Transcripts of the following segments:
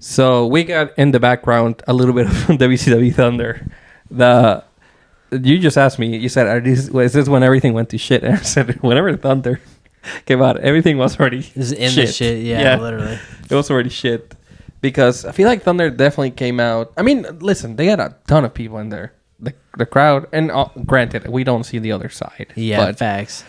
So we got in the background a little bit of WCW Thunder. You just asked me. You said, "Is this when everything went to shit?" And I said, "Whenever Thunder came out, everything was already in shit." the shit. Yeah, literally. It was already shit because I feel like Thunder definitely came out. I mean, listen, they had a ton of people in there. The crowd, and granted, we don't see the other side. Yeah, but facts.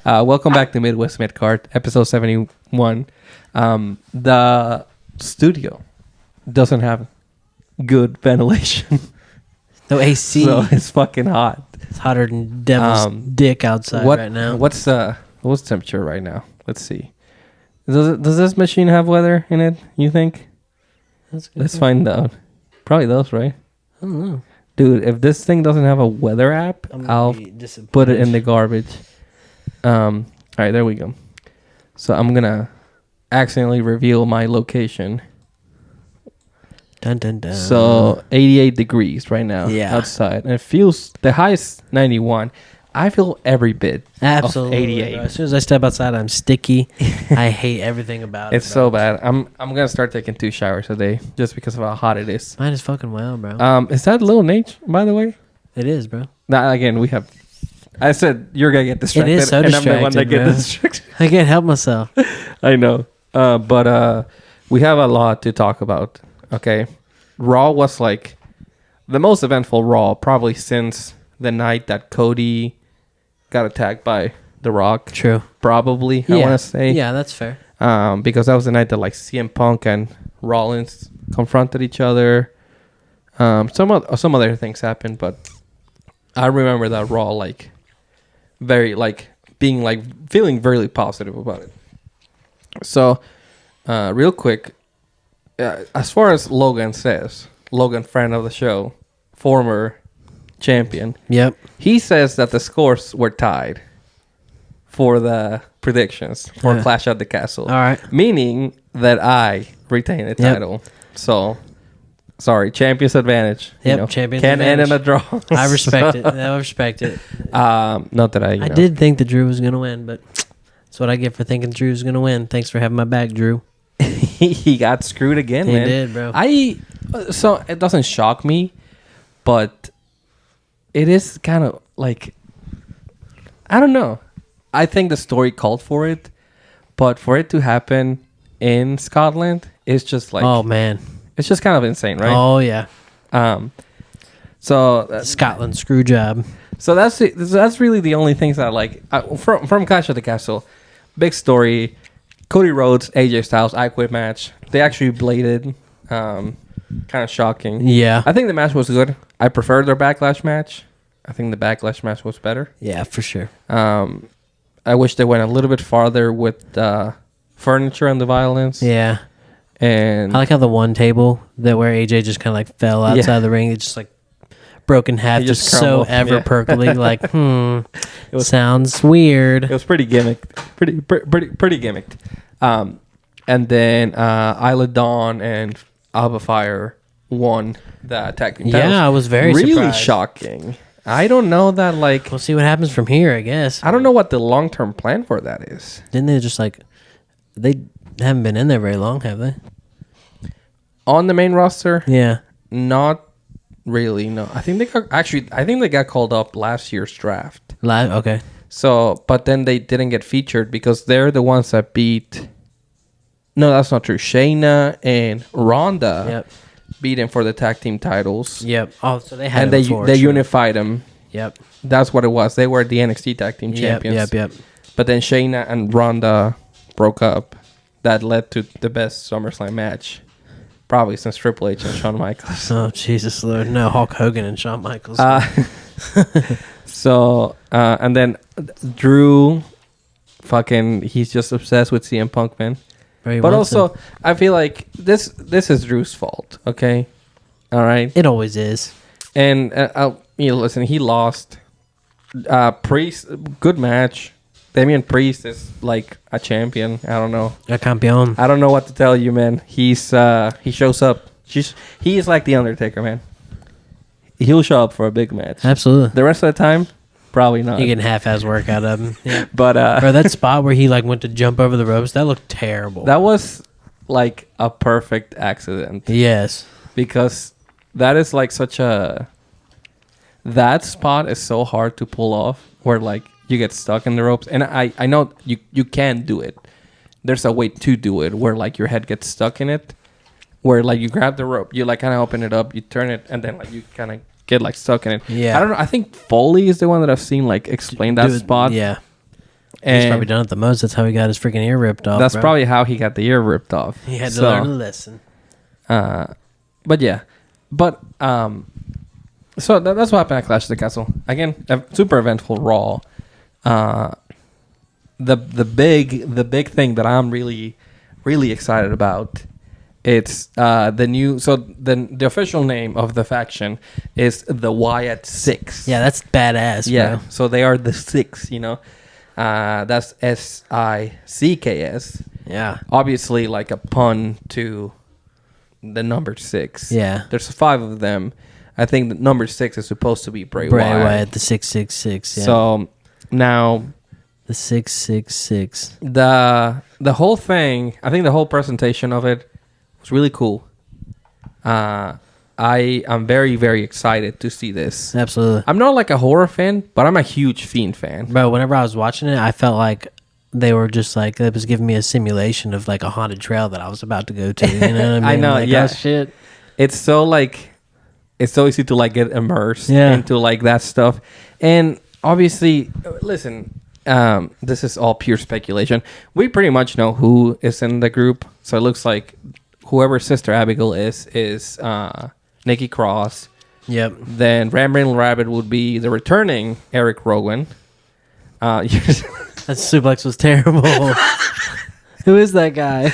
Welcome back to Midwest Midcard, episode 71. The studio doesn't have good ventilation. No AC. So it's fucking hot. It's hotter than devil's dick outside right now. What's the temperature right now? Let's see. Does this machine have weather in it, you think? Let's find out. Probably does, right? I don't know. Dude, if this thing doesn't have a weather app, I'll put it in the garbage. All right, there we go. So I'm gonna accidentally reveal my location. Dun, dun, dun. So 88 degrees right now outside, and it feels the highest 91. I feel every bit absolutely of 88. Bro. As soon as I step outside, I'm sticky. I hate everything about it. It's so bad. I'm gonna start taking 2 showers a day just because of how hot it is. Mine is fucking wild, bro. Is that Lil Nate, by the way? It is, bro. Now again, we have. I said you're gonna get distracted. It is so distracted, and I'm the one that gets distracted. I can't help myself. I know, but we have a lot to talk about. Okay, Raw was like the most eventful Raw probably since the night that Cody got attacked by The Rock. True. Probably, I want to say. Yeah, that's fair. Because that was the night that like CM Punk and Rollins confronted each other. Some other things happened, but I remember that Raw like very like being like feeling very positive about it. So, real quick, as far as Logan says, Logan, friend of the show, former champion. Yep. He says that the scores were tied for the predictions for Clash at the Castle. All right. Meaning that I retain the title. So, sorry, champion's advantage. Yep, champion's can't advantage. end in a draw. I respect it. I respect it. Not that I did think that Drew was going to win, but that's what I get for thinking Drew's going to win. Thanks for having my back, Drew. He got screwed again, man. He did, bro. So, it doesn't shock me, but it is kind of like, I don't know. I think the story called for it, but for it to happen in Scotland, it's just like, oh man, it's just kind of insane, right? Oh yeah. So Scotland screw job. So that's really the only things that I like from Clash at the Castle. Big story. Cody Rhodes, AJ Styles, I Quit match. They actually bladed. Kind of shocking. Yeah. I think the match was good. I preferred their Backlash match. I think the Backlash match was better. Yeah, for sure. I wish they went a little bit farther with the furniture and the violence. Yeah. And I like how the one table that where AJ just kind of like fell outside the ring. It just like broke in half, just so ever perkly. Like, it was, sounds weird. It was pretty gimmicked. Pretty gimmicked. And then Isla Dawn and Alba Fire won the tag team titles. Yeah, I was very really surprised. Shocking. I don't know that, like... We'll see what happens from here, I guess. I don't know what the long-term plan for that is. Didn't they just, like... They haven't been in there very long, have they? On the main roster? Yeah. Not really, no. I think they got called up last year's draft. Okay. So, but then they didn't get featured because they're the ones that beat... No, that's not true. Shayna and Ronda beat them for the tag team titles. Yep. Oh, so they had and they unified them. Yep. That's what it was. They were the NXT tag team champions. Yep. But then Shayna and Ronda broke up. That led to the best SummerSlam match, probably since Triple H and Shawn Michaels. Oh, Jesus Lord. No, Hulk Hogan and Shawn Michaels. So, and then Drew, he's just obsessed with CM Punk, man. But also, I feel like this is Drew's fault, okay? All right? It always is. And, listen, he lost. Priest, good match. Damian Priest is like a champion. I don't know. A campeón. I don't know what to tell you, man. He shows up. He is like the Undertaker, man. He'll show up for a big match. Absolutely. The rest of the time, Probably not. You get half-ass work out of him. Yeah. But bro, that spot where he like went to jump over the ropes, that looked terrible. That was like a perfect accident. Yes. Because that is like that spot is so hard to pull off where like you get stuck in the ropes. And I know you can do it. There's a way to do it where like your head gets stuck in it. Where like you grab the rope, you like kind of open it up, you turn it, and then like you kind of get like stuck in it. Yeah. I don't know. I think Foley is the one that I've seen like explain that spot. Yeah. And he's probably done it the most. That's how he got his freaking ear ripped off. That's probably how he got the ear ripped off. He had to learn a lesson. But yeah. But so that's what happened at Clash of the Castle. Again, a super eventful Raw. The big thing that I'm really excited about. It's the new. So the official name of the faction is the Wyatt Sicks. Yeah, that's badass. Yeah, bro. so they are the Six. You know, that's SICKS. Yeah, obviously like a pun to the number 6. Yeah, there's 5 of them. I think the number 6 is supposed to be Bray Wyatt, the 666. Yeah. So now. The 666. The whole thing, I think the whole presentation of it was really cool. I am very, very excited to see this. Absolutely. I'm not like a horror fan, but I'm a huge Fiend fan. Bro, whenever I was watching it, I felt like they were just like, it was giving me a simulation of like a haunted trail that I was about to go to. You know what I mean? I know, like, yeah. Oh, shit. It's so easy to like get immersed into like that stuff. And obviously, listen, this is all pure speculation. We pretty much know who is in the group. So it looks like whoever Sister Abigail is Nikki Cross. Yep. Then Rambling Rabbit would be the returning Eric Rowan. That suplex was terrible. Who is that guy?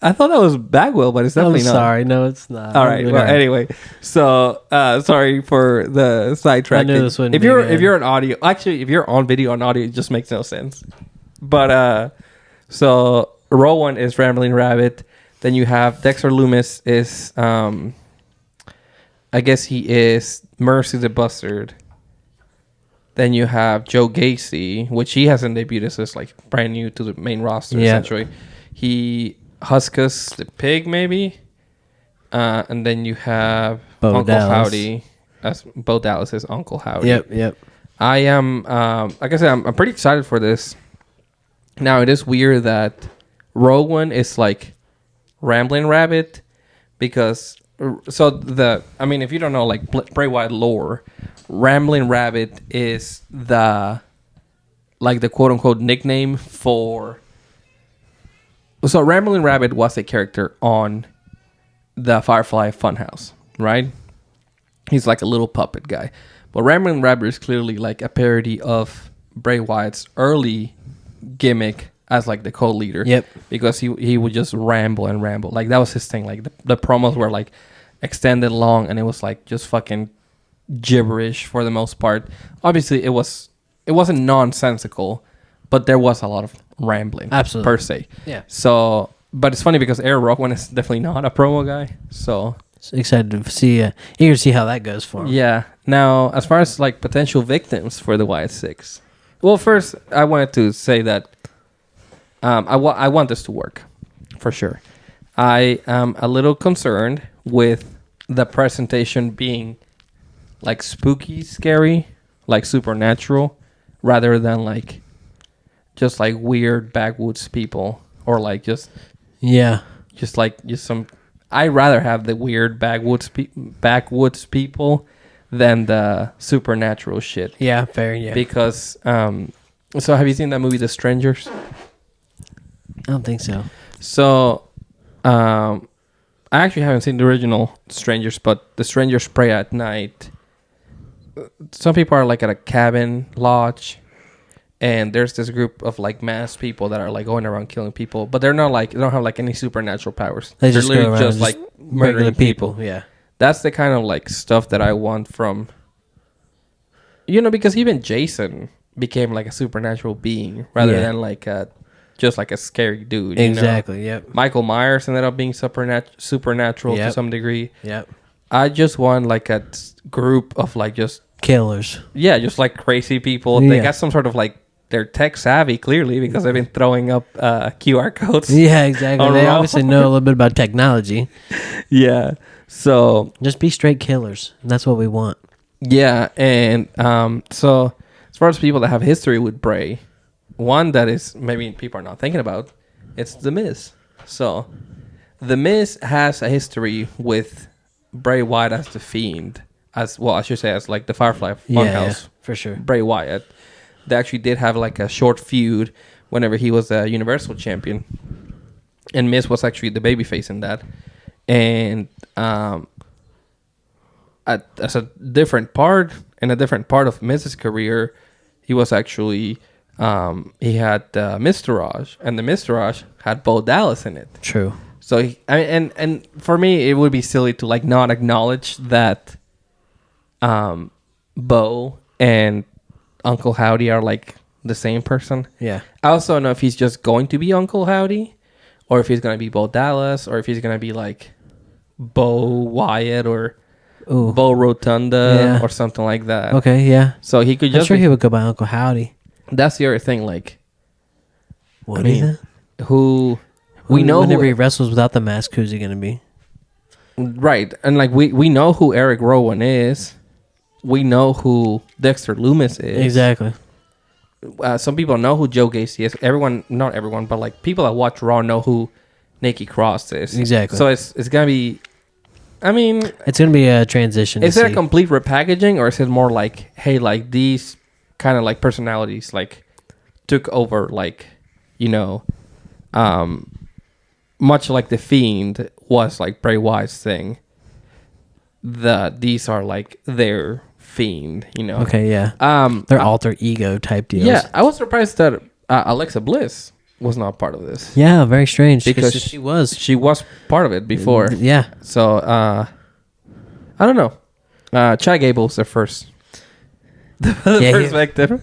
I thought that was Bagwell, but it's definitely not. Sorry, no, it's not. All right. Well, anyway, so sorry for the sidetrack. I knew this wouldn't if you're on audio, actually, if you're on video and audio, it just makes no sense. But so Rowan is Rambling Rabbit. Then you have Dexter Loomis is I guess he is Mercy the Buzzard. Then you have Joe Gacy, which he hasn't debuted, so it's like brand new to the main roster essentially. He Huskus the Pig, maybe. And then you have Bo Uncle Dallas. Howdy. As Bo Dallas is Uncle Howdy. Yep. I am, like I said, I'm pretty excited for this. Now, it is weird that Rowan is like Rambling Rabbit because, if you don't know like Bray Wyatt lore, Rambling Rabbit is the quote unquote nickname for. So Rambling Rabbit was a character on the Firefly Funhouse, right? He's like a little puppet guy. But Rambling Rabbit is clearly like a parody of Bray Wyatt's early gimmick as like the co-leader. Yep. Because he would just ramble and ramble. Like that was his thing. Like the promos were like extended long and it was like just fucking gibberish for the most part. Obviously it wasn't nonsensical, but there was a lot of rambling. Absolutely. Per se. Yeah. So, but it's funny because Eric Rowan is definitely not a promo guy. So excited to see, eager to see how that goes for him. Yeah. Now, as far as like potential victims for the Wyatt Sicks, well, first I wanted to say that I want this to work for sure. I am a little concerned with the presentation being like spooky, scary, like supernatural, rather than like just like weird backwoods people or like just some. I'd rather have the weird backwoods people than the supernatural shit. Yeah, fair. Yeah, because so have you seen that movie, The Strangers? I don't think so. So, I actually haven't seen the original Strangers, but The Strangers Pray at Night. Some people are like at a cabin lodge, and there's this group of like masked people that are like going around killing people, but they're not like, they don't have like any supernatural powers. They're just literally go around just like murdering people. Yeah, that's the kind of like stuff that I want from, because even Jason became like a supernatural being rather than like just like a scary dude. Exactly. Yep. Michael Myers ended up being supernatural to some degree. Yep. I just want like a group of like just killers. Yeah, just like crazy people. They got some sort of like, they're tech savvy clearly because they've been throwing up QR codes. Yeah, exactly. They obviously know a little bit about technology. Yeah. So just be straight killers. That's what we want. Yeah, and so as far as people that have history with Bray, one that is maybe people are not thinking about, it's The Miz. So The Miz has a history with Bray Wyatt as the Fiend, as well, I should say, as like the Firefly Funhouse. Yeah, for sure. Bray Wyatt. They actually did have like a short feud whenever he was a Universal Champion, and Miz was actually the babyface in that. And as a different part of Miz's career, he was actually he had Miztourage, and the Miztourage had Bo Dallas in it. True. So and for me, it would be silly to like not acknowledge that Bo and Uncle Howdy are like the same person. Yeah. I also don't know if he's just going to be Uncle Howdy, or if he's gonna be Bo Dallas, or if he's gonna be like Bo Wyatt or Bo Rotunda or something like that. Okay, yeah. So he could just. I'm sure he would go by Uncle Howdy. That's the other thing. Like, what we know whenever who he wrestles without the mask, who's he gonna be? Right, and like we know who Eric Rowan is. We know who Dexter Lumis is. Exactly. Some people know who Joe Gacy is. Not everyone, but like people that watch Raw know who Nikki Cross is. Exactly. So it's gonna be. I mean, it's gonna be a transition. Is it a complete repackaging, or is it more like, hey, like these kind of like personalities like took over, like, you know, much like the Fiend was like Bray Wyatt's thing. These are like their Fiend, you know. Okay, yeah. Their alter ego type deals. Yeah, I was surprised that Alexa Bliss was not part of this. Yeah, very strange because she was part of it before. Yeah. So I don't know. Chad Gable's the first first victim.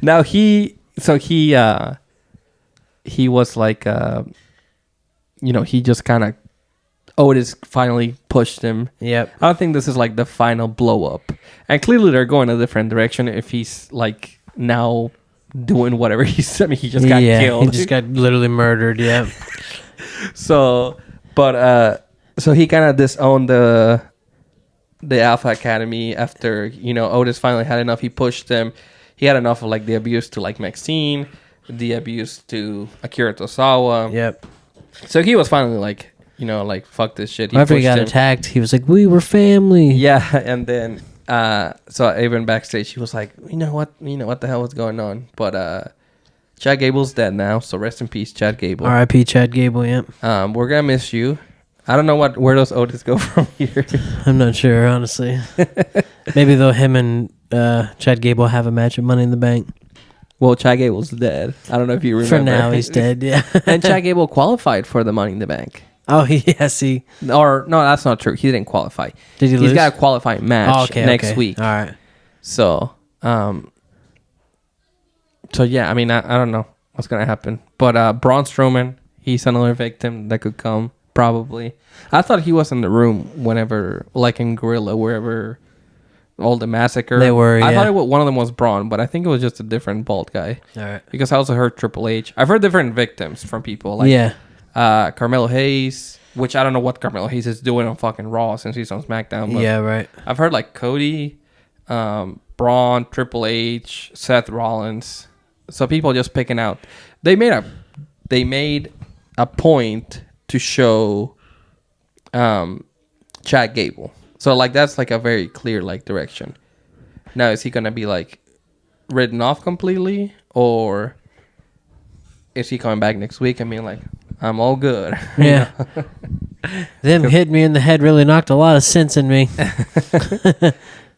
Now he was like you know, he just kind of Otis finally pushed him. Yep. I don't think this is like the final blow up. And clearly they're going a different direction if he's like now doing whatever he's. I mean, he just got killed. He just got literally murdered. Yeah. So he kind of disowned the Alpha Academy after, you know, Otis finally had enough. He pushed them. He had enough of like the abuse to like Maxine, the abuse to Akira Tozawa. Yep. So he was finally like, you know, like, fuck this shit. After he got attacked, he was like, we were family. Yeah, and then so even backstage, he was like, you know what the hell was going on? But Chad Gable's dead now, so rest in peace, Chad Gable. R.I.P. Chad Gable. Yep. We're gonna miss you. I don't know where does Otis go from here. I'm not sure, honestly. Maybe though him and Chad Gable have a match at Money in the Bank. Well, Chad Gable's dead. I don't know if you remember. For now, he's dead. Yeah. And Chad Gable qualified for the Money in the Bank. Oh, yes, or no, that's not true. He didn't qualify. Did he lose? He's got a qualifying match next week. All right. So, so yeah, I mean, I don't know what's gonna happen, but Braun Strowman, he's another victim that could come probably. I thought he was in the room whenever, like in Gorilla, wherever all the massacre. They were. I thought one of them was Braun, but I think it was just a different bald guy. All right. Because I also heard Triple H. I've heard different victims from people. Like, Carmelo Hayes, which I don't know what Carmelo Hayes is doing on fucking Raw since he's on SmackDown. But yeah, right. I've heard like Cody, Braun, Triple H, Seth Rollins. So people just picking out. They made a point to show Chad Gable. So like that's like a very clear like direction. Now is he gonna be like written off completely, or is he coming back next week and being like, I'm all good? Yeah. Them hitting me in the head really knocked a lot of sense in me.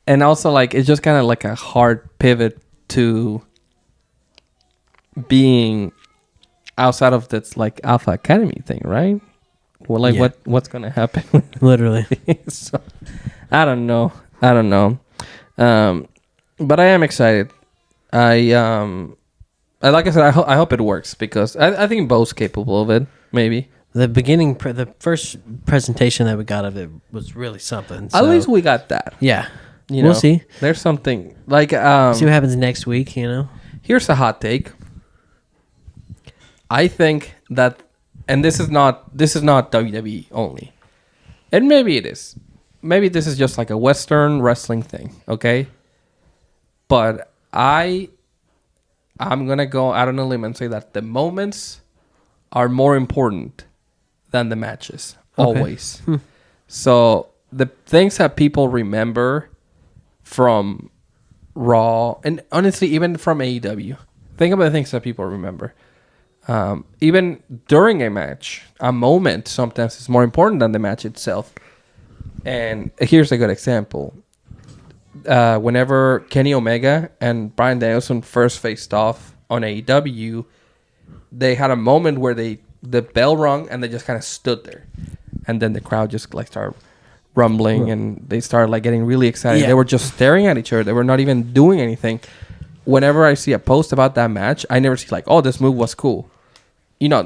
And also like it's just kind of like a hard pivot to being outside of this like Alpha Academy thing, right? Well, like what's gonna happen? Literally. So, I don't know. But I am excited. Like I said, I hope it works because I think Bo's capable of it. Maybe the first presentation that we got of it was really something. So. At least we got that. Yeah. We'll see. There's something like see what happens next week. Here's a hot take. I think that, and this is not WWE only, and maybe it is. Maybe this is just like a Western wrestling thing, okay? But I'm gonna go out on a limb and say that the moments are more important than the matches, always. So the things that people remember from Raw, and honestly, even from AEW, think about the things that people remember. Even during a match, a moment sometimes is more important than the match itself. And here's a good example. Whenever Kenny Omega and Bryan Danielson first faced off on AEW, they had a moment where the bell rung and they just kind of stood there. And then the crowd just like started rumbling and they started like getting really excited. Yeah. They were just staring at each other. They were not even doing anything. Whenever I see a post about that match, I never see like, oh, this move was cool.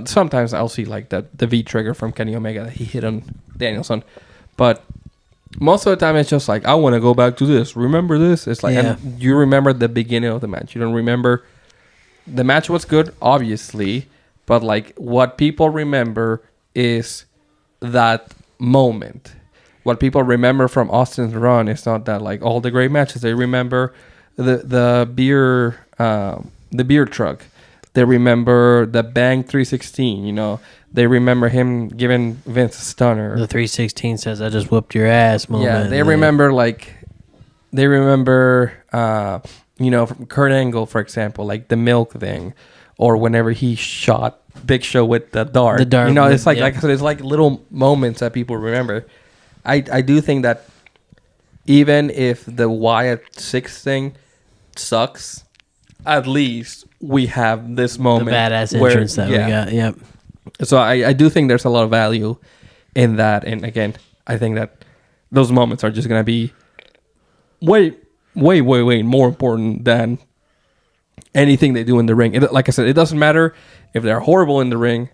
Sometimes I'll see like the V trigger from Kenny Omega that he hit on Danielson. But most of the time, it's just like, I want to go back to this. Remember this? It's like, and you remember the beginning of the match. You don't remember. The match was good, obviously. But like, what people remember is that moment. What people remember from Austin's run is not that like all the great matches. They remember the beer truck. They remember the Bang 316, They remember him giving Vince a stunner. The 316 says, I just whooped your ass moment. Yeah, they remember from Kurt Angle, for example, like the milk thing. Or whenever he shot Big Show with the dart. It's like I said, it's like little moments that people remember. I do think that even if the Wyatt Sicks thing sucks, at least we have this moment. The badass entrance that we got, yep. So I do think there's a lot of value in that. And again, I think that those moments are just going to be way, way, way, way more important than anything they do in the ring. Like I said, it doesn't matter if they're horrible in the ring.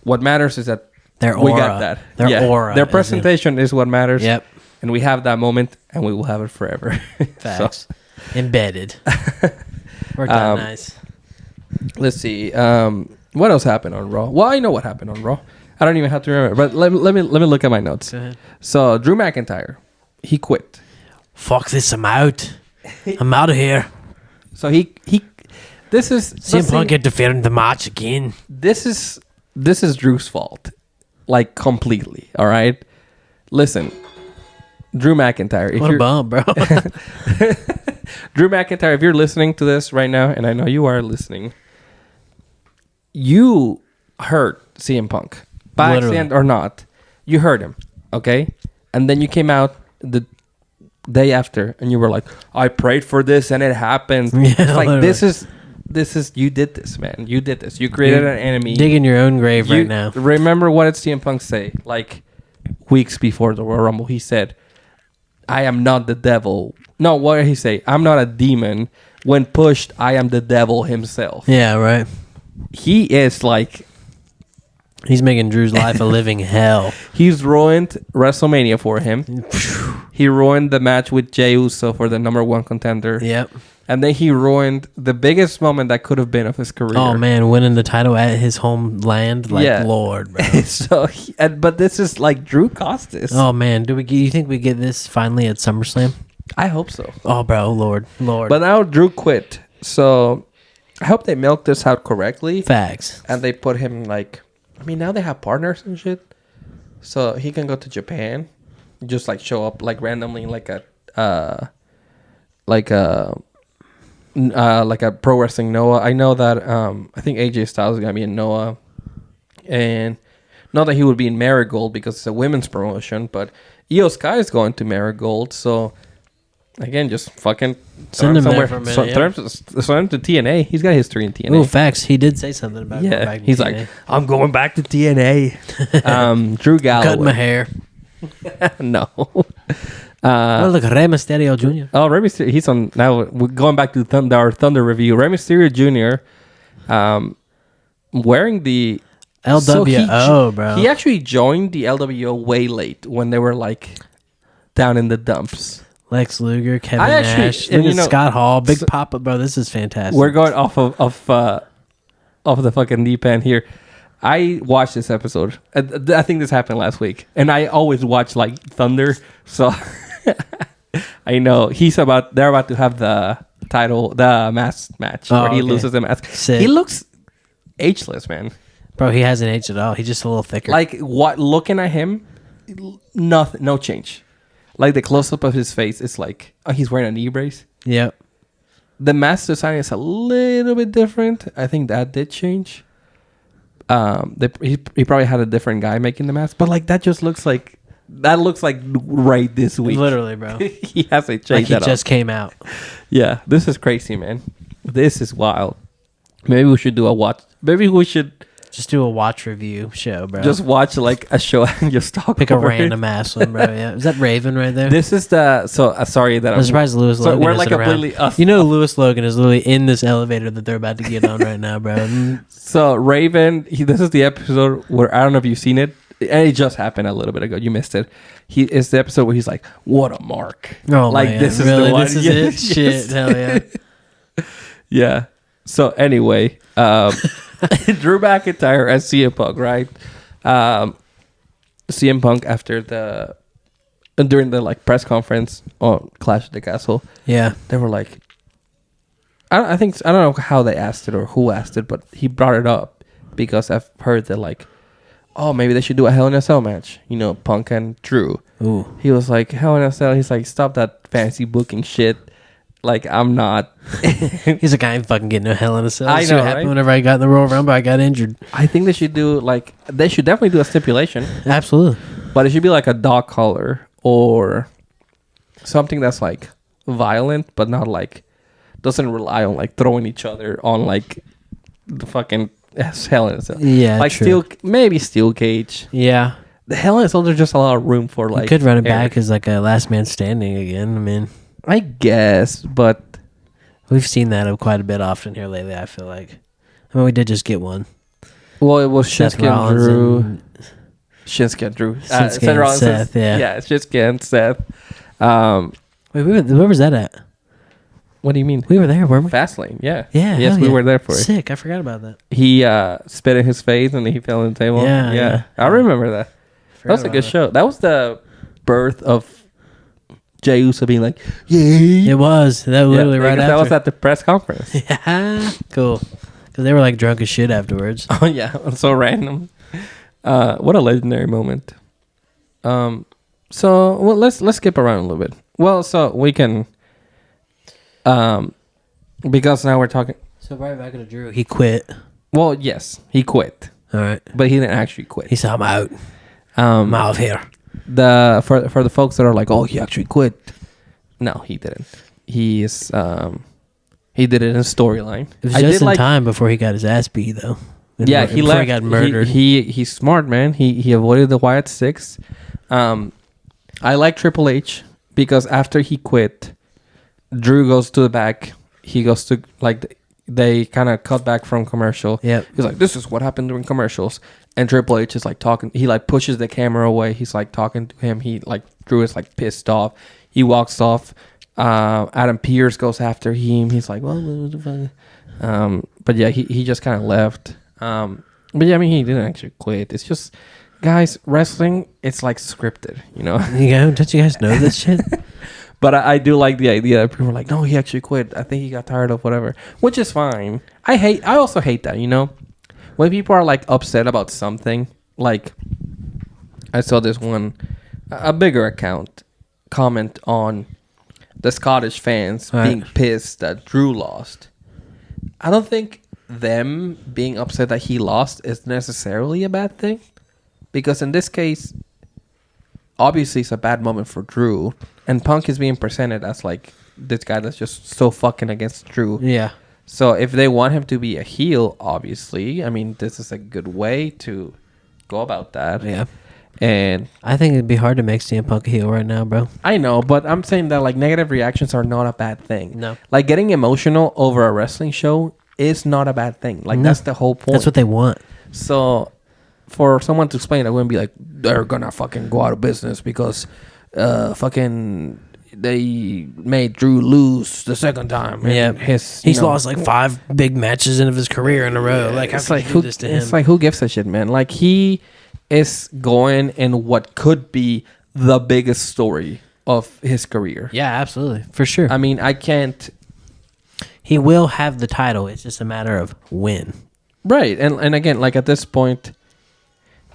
What matters is that we got that. Their aura. Their presentation is what matters. Yep. And we have that moment, and we will have it forever. Facts. Embedded. Worked out nice. Let's see. What else happened on Raw? Well, I know what happened on Raw. I don't even have to remember. But let me look at my notes. Go ahead. So Drew McIntyre, he quit. Fuck this! I'm out. I'm out of here. So this is CM Punk interfering in the match again. This is Drew's fault, like completely. All right, listen, Drew McIntyre. What a bum, bro. Drew McIntyre, if you're listening to this right now, and I know you are listening, you hurt CM Punk by accident or not. You hurt him, okay? And then you came out the day after, and you were like, "I prayed for this, and it happened." Yeah, it's like this is you did this, man. You did this. You created an enemy. Digging your own grave right now. Remember what did CM Punk say? Like weeks before the Royal Rumble, he said, "I am not the devil." No, what did he say? "I'm not a demon. When pushed, I am the devil himself." Yeah, right. He is like... He's making Drew's life a living hell. He's ruined WrestleMania for him. He ruined the match with Jey Uso for the #1 contender. Yep. And then he ruined the biggest moment that could have been of his career. Oh, man. Winning the title at his homeland. Lord, bro. So, but this is like Drew Costas. Oh, man. Do you think we get this finally at SummerSlam? I hope so. Oh, bro. Lord. But now Drew quit. So I hope they milk this out correctly. Facts. And they put him like... I mean, now they have partners and shit. So he can go to Japan. Just like show up like randomly in like a pro wrestling Noah. I know that I think AJ Styles is gonna be in Noah, and not that he would be in Marigold because it's a women's promotion, but Io Sky is going to Marigold. So again, just fucking send him somewhere. Send him to TNA. He's got history in TNA. Oh, facts. He did say something about going back to he's TNA. Like, I'm going back to TNA. Drew Galloway. Cut my hair. No. Look, Rey Mysterio Jr. Oh, Rey Mysterio. He's on now. We're going back to our Thunder review. Rey Mysterio Jr. Wearing the LWO, bro. He actually joined the LWO way late when they were like down in the dumps. Lex Luger, Kevin Nash, Scott Hall, Big Papa, bro. This is fantastic. We're going off the fucking deep end here. I watched this episode. I think this happened last week, and I always watch like Thunder, so I know they're about to have the mask match where he loses the mask. Sick. He looks ageless, man. Bro, he hasn't aged at all. He's just a little thicker. Like looking at him, nothing, no change. Like the close up of his face, it's like he's wearing a knee brace. Yep. The mask design is a little bit different. I think that did change. He probably had a different guy making the mask, but like that looks like right this week. Literally, bro. He hasn't changed. Like he just came out. Yeah, this is crazy, man. This is wild. Maybe we should do a watch. Maybe we should just do a watch review show, bro. Just watch like a show and just talk. Pick a random ass one, bro. Yeah, is that Raven right there? This is the sorry that I'm surprised Lewis Logan. We're like completely. Lewis Logan is literally in this elevator that they're about to get on right now, bro. So Raven, this is the episode where I don't know if you've seen it, and it just happened a little bit ago. You missed it. It's the episode where he's like, "What a mark!" Oh, like man. This is really? the one. This is it. Shit, hell yeah. Yeah. So anyway, Drew McIntyre as CM Punk, right? CM Punk during the like press conference on Clash at the Castle. Yeah, they were like, I don't know how they asked it or who asked it, but he brought it up because I've heard that like, oh, maybe they should do a Hell in a Cell match. Punk and Drew. Ooh. He was like, Hell in a Cell. He's like, stop that fancy booking shit. Like, I'm not. He's like, I ain't fucking getting no Hell in a Cell. I know, right? Whenever I got in the Royal Rumble, I got injured. I think they should definitely do a stipulation. Absolutely. But it should be like a dog collar or something that's like violent, but not like, doesn't rely on like throwing each other on like the fucking Hell in a Cell. Yeah, like true. maybe steel cage. Yeah. The Hell in a Cell, there's just a lot of room for like. You could run it back as like a last man standing again. I mean, I guess, but we've seen that quite a bit often here lately, I feel like. I mean, we did just get one. Well, it was Shinsuke and Drew. Shinsuke and Seth, yeah. Yeah, Shinsuke and Seth. Wait, where was that at? What do you mean? We were there, weren't we? Fastlane, yeah. Yeah. Yes, we were there for it. Sick, I forgot about that. He spit in his face and he fell on the table. Yeah. I remember that. That was a good show. That was the birth of Jey Uso being like, yay. It was. That literally right after. That was at the press conference. Yeah. Cool. Because they were like drunk as shit afterwards. Oh, yeah. So random. What a legendary moment. So, well, let's skip around a little bit. Well, so we can, because now we're talking. So right back to Drew. He quit. Well, yes, he quit. All right. But he didn't actually quit. He said, I'm out. I'm out of here. For the folks that are like, oh, he actually quit. No, he didn't. He did it in a storyline. It was just in time before he got his ass beat, though. Yeah, he left. He got murdered. He's smart, man. He avoided the Wyatt Sicks. I like Triple H because after he quit, Drew goes to the back. He goes to like they kind of cut back from commercial. Yeah, he's like, "This is what happened during commercials." And Triple H is like talking. He like pushes the camera away. He's like talking to him. He like Drew is like pissed off. He walks off. Adam Pearce goes after him. He's like, "Well," but yeah, he just kind of left. But yeah, I mean, he didn't actually quit. It's just, guys, wrestling, it's like scripted, you know? Don't you guys know this shit? But I do like the idea that people are like, no, he actually quit. I think he got tired of whatever, which is fine. I also hate that, you know? When people are like upset about something, like I saw this one, a bigger account comment on the Scottish fans being pissed that Drew lost. I don't think them being upset that he lost is necessarily a bad thing, because in this case, obviously it's a bad moment for Drew, and Punk is being presented as like this guy that's just so fucking against Drew. Yeah. So if they want him to be a heel, obviously, I mean, this is a good way to go about that. Yeah. And I think it'd be hard to make CM Punk a heel right now, bro. I know, but I'm saying that like negative reactions are not a bad thing. No. Like getting emotional over a wrestling show is not a bad thing. Like that's the whole point. That's what they want. So for someone to explain, I wouldn't be like, they're gonna fucking go out of business because fucking they made Drew lose the second time. Yeah, he's lost like 5 big matches of his career in a row. Like, how can you do this to him? It's like, who gives a shit, man? Like, he is going in what could be the biggest story of his career. Yeah, absolutely, for sure. I mean, I can't. He will have the title. It's just a matter of when. Right, and again, like at this point,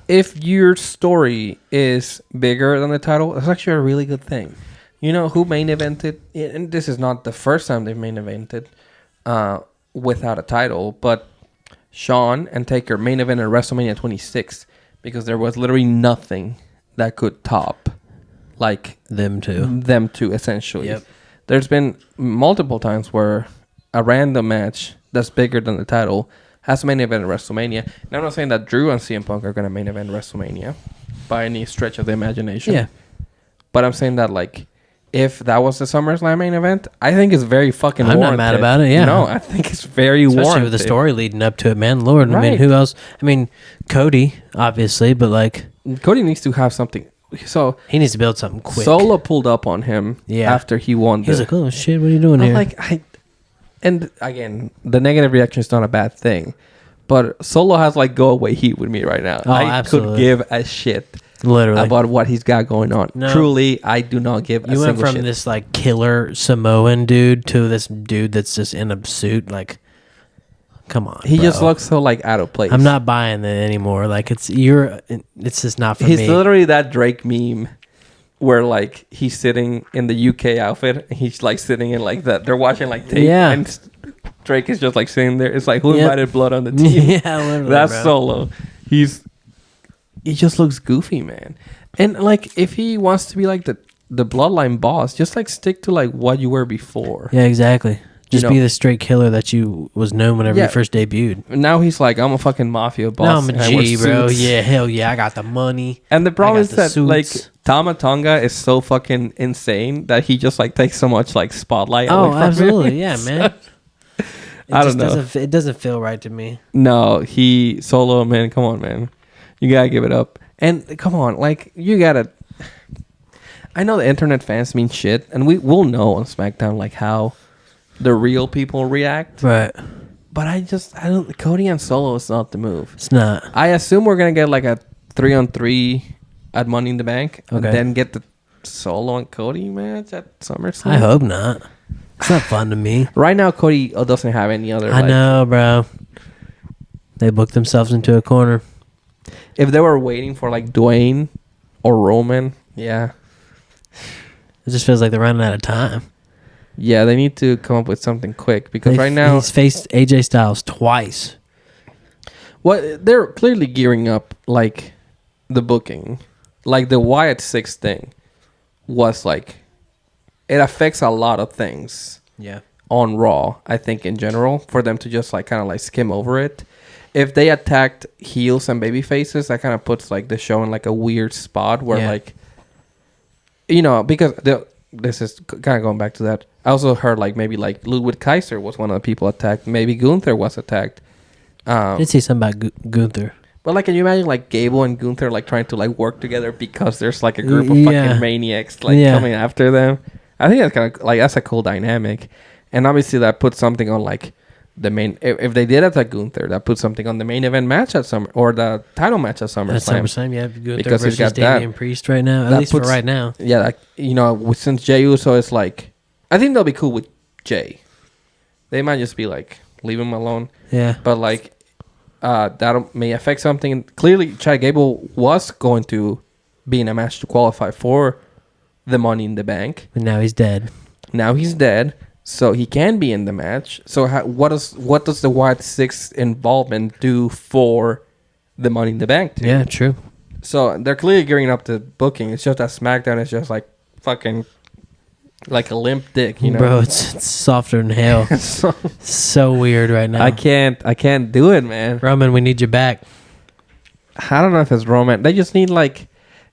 if your story is bigger than the title, that's actually a really good thing. You know who main evented, and this is not the first time they've main evented without a title, but Shawn and Taker main event at WrestleMania 26 because there was literally nothing that could top like them two essentially. Yep. There's been multiple times where a random match that's bigger than the title has a main event at WrestleMania. And I'm not saying that Drew and CM Punk are going to main event WrestleMania by any stretch of the imagination. Yeah. But I'm saying that, like, if that was the SummerSlam main event, I think it's very fucking warranted. I'm not mad about it, yeah. No, I think it's very warranted. Especially with the story leading up to it, man. Lord, right. I mean, who else? I mean, Cody, obviously, but, like... Cody needs to have something. So he needs to build something quick. Solo pulled up on him after he won. He's like, oh, shit, what are you doing here? And again, the negative reaction is not a bad thing, but Solo has like go away heat with me right now. Oh, I absolutely. could give a shit literally about what he's got going on. No. Truly, I do not give a single shit. You went from this like killer Samoan dude to this dude that's just in a suit. Like, come on, he bro. just looks so like out of place. I'm not buying that anymore. Like, it's just not for me. He's literally that Drake meme where like he's sitting in the UK outfit and he's like sitting in like that. They're watching like tape and Drake is just like sitting there. It's like, who invited blood on the team? Yeah, literally, that's bro. Solo. He just looks goofy, man. And like if he wants to be like the bloodline boss, just like stick to like what you were before. Yeah, exactly. Just be the straight killer that you was known whenever you first debuted. Now he's like, I'm a fucking mafia boss. Now I'm a G, bro. Yeah, hell yeah, I got the money. And the problem is that like Tama Tonga is so fucking insane that he just like takes so much like spotlight. Oh, absolutely, yeah, man. I don't know. It doesn't feel right to me. No, Solo, man. Come on, man. You gotta give it up. And come on, like you gotta. I know the internet fans mean shit, and we'll know on SmackDown like how the real people react. Right. But I don't. Cody and Solo is not the move. It's not. I assume we're gonna get like a 3-on-3 at Money in the Bank, and then get the Solo and Cody match at SummerSlam. I hope not. It's not fun to me. Right now, Cody doesn't have any other. I know, bro. They booked themselves into a corner. If they were waiting for like Dwayne or Roman, yeah. It just feels like they're running out of time. Yeah, they need to come up with something quick because right now he's faced AJ Styles twice. Well, they're clearly gearing up like the booking, like the Wyatt Sicks thing was like it affects a lot of things. Yeah. On Raw, I think in general, for them to just like kind of like skim over it. If they attacked heels and baby faces, that kind of puts like the show in like a weird spot where like, you know, because this is kind of going back to that. I also heard like maybe like Ludwig Kaiser was one of the people attacked. Maybe Gunther was attacked. I did see something about Gunther. But like, can you imagine like Gable and Gunther like trying to like work together because there's like a group of fucking maniacs like coming after them? I think that's kind of like that's a cool dynamic, and obviously that puts something on like the main. If they did attack Gunther, that puts something on the main event match at or the title match at SummerSlam. At SummerSlam, yeah, Gunther because versus he's got Damian Priest right now. At least for right now. Yeah, like, you know, since Jey Uso is like, I think they'll be cool with Jey. They might just be like, leave him alone. Yeah, but like, that may affect something. Clearly, Chad Gable was going to be in a match to qualify for the Money in the Bank. But now he's dead. So he can be in the match. So what does the Wyatt Sicks involvement do for the Money in the Bank team? Yeah, true. So they're clearly gearing up to booking. It's just that SmackDown is just like fucking like a limp dick, you know? Bro, it's softer than hell. So weird right now. I can't do it, man. Roman, we need you back. I don't know if it's Roman. They just need like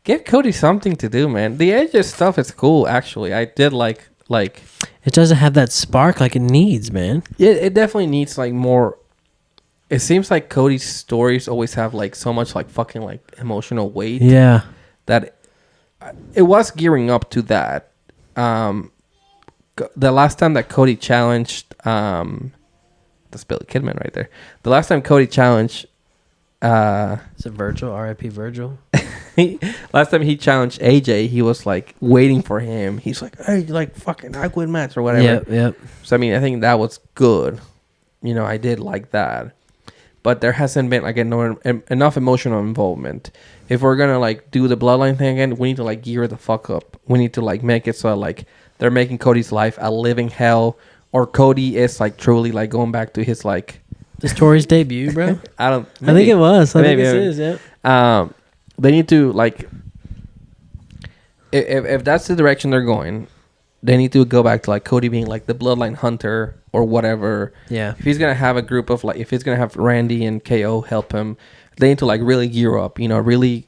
give Cody something to do, man. The AJ stuff is cool, actually. I did like it doesn't have that spark like it needs, man. It definitely needs like more. It seems like Cody's stories always have like so much like fucking like emotional weight. Yeah, that it was gearing up to that. the last time that Cody challenged, that's Billy Kidman right there. The last time Cody challenged, is it Virgil? R.I.P. Virgil. Last time he challenged AJ, he was like waiting for him. He's like, hey, like fucking I quit match or whatever. Yep. So I mean, I think that was good. You know, I did like that, but there hasn't been like enough emotional involvement. If we're gonna like do the bloodline thing again, we need to like gear the fuck up. We need to like make it so like they're making Cody's life a living hell, or Cody is like truly like going back to his like. This Tori's debut, bro. I think it was. I think this is. Yeah. They need to like. If that's the direction they're going, they need to go back to like Cody being like the bloodline hunter or whatever. Yeah. If he's gonna have a group of like, if he's gonna have Randy and KO help him, they need to like really gear up. You know, really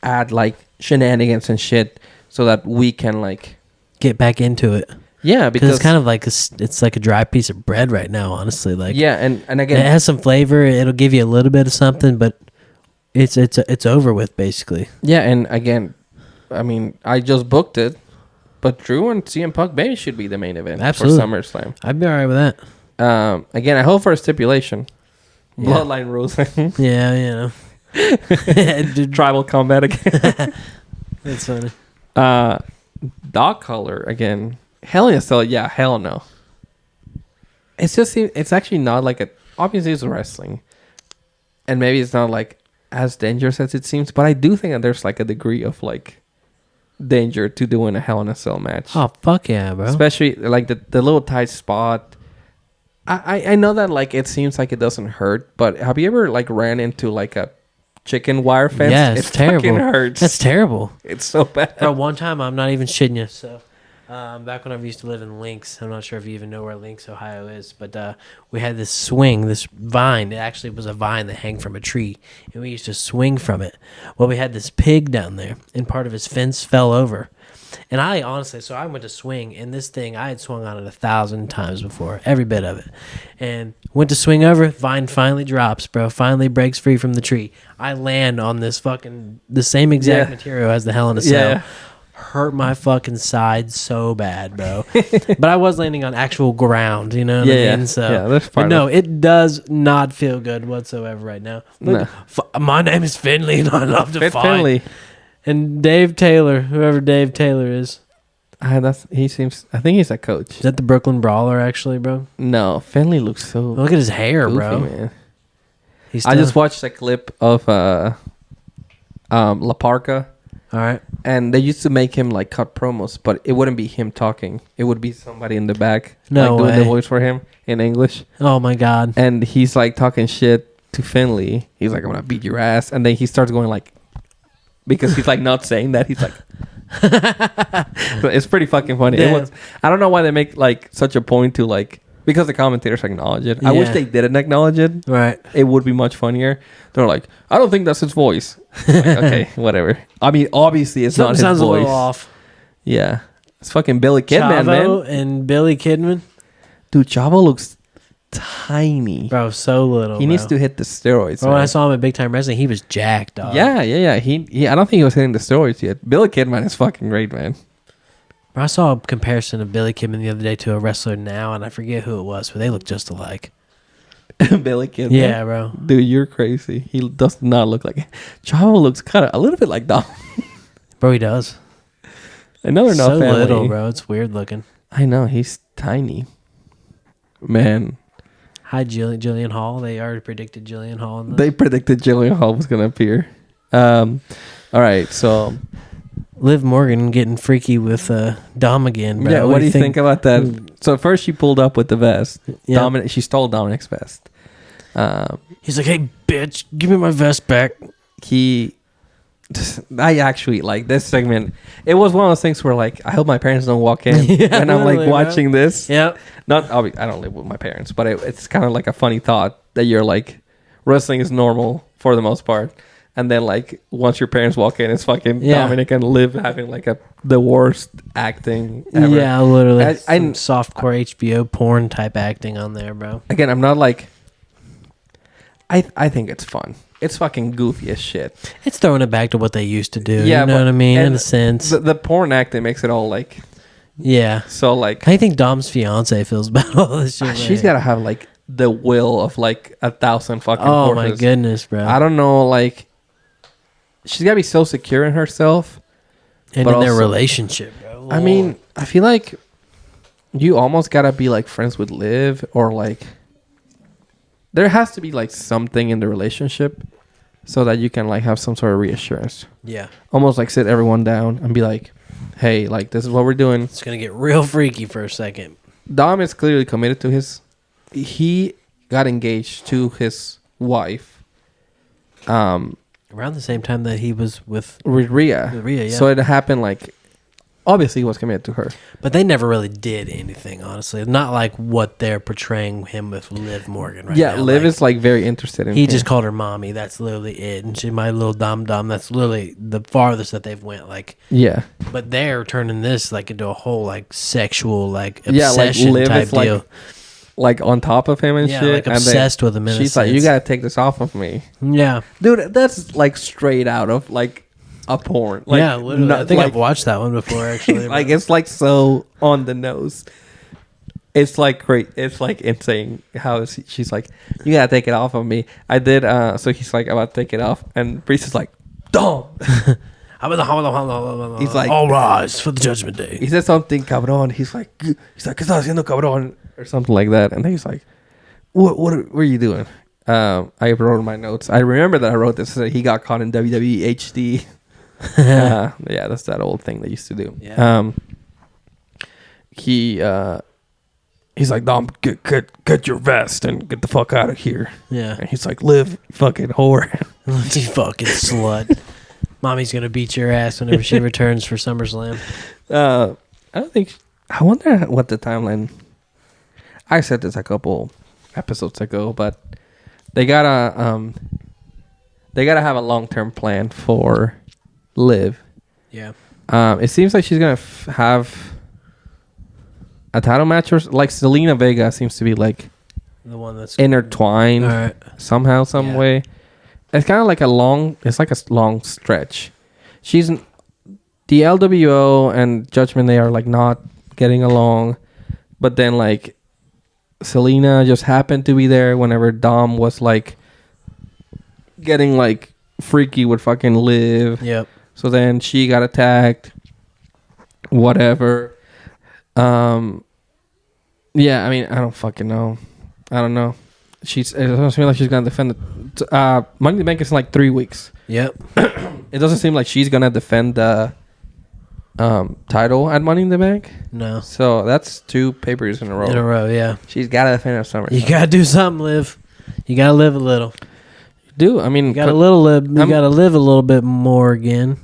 add like shenanigans and shit so that we can like get back into it. Yeah, because it's kind of like it's like a dry piece of bread right now, honestly. Like yeah, and again, it has some flavor. It'll give you a little bit of something, but it's over with basically. Yeah, and again, I mean, I just booked it, but Drew and CM Punk maybe should be the main event for SummerSlam. I'd be alright with that. Again, I hope for a stipulation, bloodline rules. Yeah, you know, tribal combat again. That's funny. Dog color again. Hell in a Cell, yeah, hell no. It's actually not like obviously it's wrestling, and maybe it's not like as dangerous as it seems, but I do think that there's like a degree of like danger to doing a Hell in a Cell match. Oh fuck yeah, bro! Especially like the little tight spot. I know that like it seems like it doesn't hurt, but have you ever like ran into like a chicken wire fence? Yeah, it's terrible. Fucking hurts. That's terrible. It's so bad. Bro, one time I'm not even shitting you, so. Back when I used to live in Lynx, I'm not sure if you even know where Lynx, Ohio is, but we had this swing, this vine. It actually was a vine that hung from a tree, and we used to swing from it. Well, we had this pig down there, and part of his fence fell over. And I honestly, so I went to swing, and this thing, I had swung on it 1,000 times before, every bit of it. And went to swing over, vine finally drops, bro, finally breaks free from the tree. I land on this the same exact material as the Hell in a Cell. Yeah. Hurt my fucking side so bad, bro. But I was landing on actual ground, you know what I mean? So, that's fine. No, it does not feel good whatsoever right now. Look, my name is Finley, and I love to fight. Finley. And Dave Taylor, whoever Dave Taylor is. I think he's a coach. Is that the Brooklyn Brawler, actually, bro? No, Finley looks so look at his hair, goofy, bro. Man. I just watched a clip of La Parka. All right. And they used to make him like cut promos, but it wouldn't be him talking. It would be somebody in the back doing the voice for him in English. Oh my God. And he's like talking shit to Finley. He's like, I'm gonna beat your ass. And then he starts going like, because he's like not saying that. He's like, it's pretty fucking funny. I don't know why they make like such a point to like, because the commentators acknowledge it. I wish they didn't acknowledge it. Right. It would be much funnier. They're like, I don't think that's his voice. Like, okay, whatever. I mean, obviously it's not his voice. Sounds a little off. Yeah. It's fucking Billy Kidman, Chavo man. And Billy Kidman. Dude, Chavo looks tiny. Bro, so little. He needs to hit the steroids. Bro, when I saw him at Big Time Wrestling, he was jacked, dog. Yeah. He I don't think he was hitting the steroids yet. Billy Kidman is fucking great, man. Bro, I saw a comparison of Billy Kidman the other day to a wrestler now, and I forget who it was, but they look just alike. Billy Kidman? Yeah, bro. Dude, you're crazy. He does not look like it. Chavo looks kind of a little bit like Dom. Bro, he does. Another so little, bro. It's weird looking. I know. He's tiny. Man. Hi, Jillian Hall. They already predicted Jillian Hall. They predicted Jillian Hall was going to appear. All right, so... Liv Morgan getting freaky with Dom again, bro. Yeah, what do you think about that? So first she pulled up with the vest. Yeah. She stole Dominic's vest. He's like, hey, bitch, give me my vest back. I actually, like, this segment, it was one of those things where, like, I hope my parents don't walk in when I'm, like, watching this. Yeah. I don't live with my parents, but it's kind of like a funny thought that you're, like, wrestling is normal for the most part. And then, like, once your parents walk in, it's fucking Dominic and Liv having, like, the worst acting ever. Yeah, literally. I'm softcore HBO porn type acting on there, bro. Again, I'm not, like... I think it's fun. It's fucking goofy as shit. It's throwing it back to what they used to do. Yeah, you know what I mean? In a sense. The porn acting makes it all, like... Yeah. So like, How do you think Dom's fiance feels about all this shit? she's got to have like the will of like 1,000 fucking Oh horses. my goodness, bro. I don't know, like, she's got to be so secure in herself. And but in their also- relationship, bro. I mean, I feel like you almost got to be like friends with Liv, or like, there has to be like something in the relationship so that you can like have some sort of reassurance. Yeah. Almost like sit everyone down and be like, hey, like, this is what we're doing. It's going to get real freaky for a second. Dom is clearly committed to he got engaged to his wife Around the same time that he was with Rhea. Rhea, yeah. So it happened like, obviously he was committed to her. But they never really did anything, honestly. Not like what they're portraying him with Liv Morgan right now. Liv like, is like very interested in he him. just called her mommy. That's literally it. And she, my little dom. That's literally the farthest that they've went. Like, Yeah. but they're turning this like into a whole like sexual like Yeah, like obsession Liv type is like, deal. like on top of him and Yeah, shit. like and then obsessed with him. In she's a like, you sense. got to take this off of me. Yeah, Dude, that's like straight out of like a porn. Like, yeah. Literally, not- I think like, I've watched that one before. Actually, like, but- it's like so on the nose. It's like great. It's like insane how she's like, you gotta take it off of me. I did. So he's like about to take it off, and Priest is like, Dom. He's like- all rise for the judgment day. He said something, cabrón. He's like, ¿Qué estás haciendo, cabrón? Or something like that. And then he's like, what are you doing? I wrote in my notes. I remember that I wrote this. That he got caught in WWE HD. Yeah, that's that old thing they used to do. Yeah. He's like, Dom, get your vest and get the fuck out of here. Yeah, And he's like, Liv, fucking whore. you fucking slut. Mommy's gonna beat your ass whenever she returns for SummerSlam. I don't think. I wonder what the timeline. I said this a couple episodes ago, but they gotta have a long-term plan for Liv. Yeah. It seems like she's gonna have a title match, or like Selena Vega seems to be like The one that's intertwined all right. somehow, some Yeah. way. It's kind of like it's like a long stretch. She's the LWO and Judgment Day are like not getting along, but then like Selena just happened to be there whenever Dom was like getting like freaky with fucking Liv. Yep. So then she got attacked. Whatever. Yeah, I mean, I don't fucking know. I don't know. It doesn't seem like she's gonna defend it. Money in the Bank is in like 3 weeks. Yep. It doesn't seem like she's gonna defend the title at Money in the Bank. No. So that's 2 pay-per-views in a row. In a row, yeah. She's gotta defend her summer. You gotta do something, Liv. You gotta live a little. I mean, You gotta live. You gotta live a little bit more again.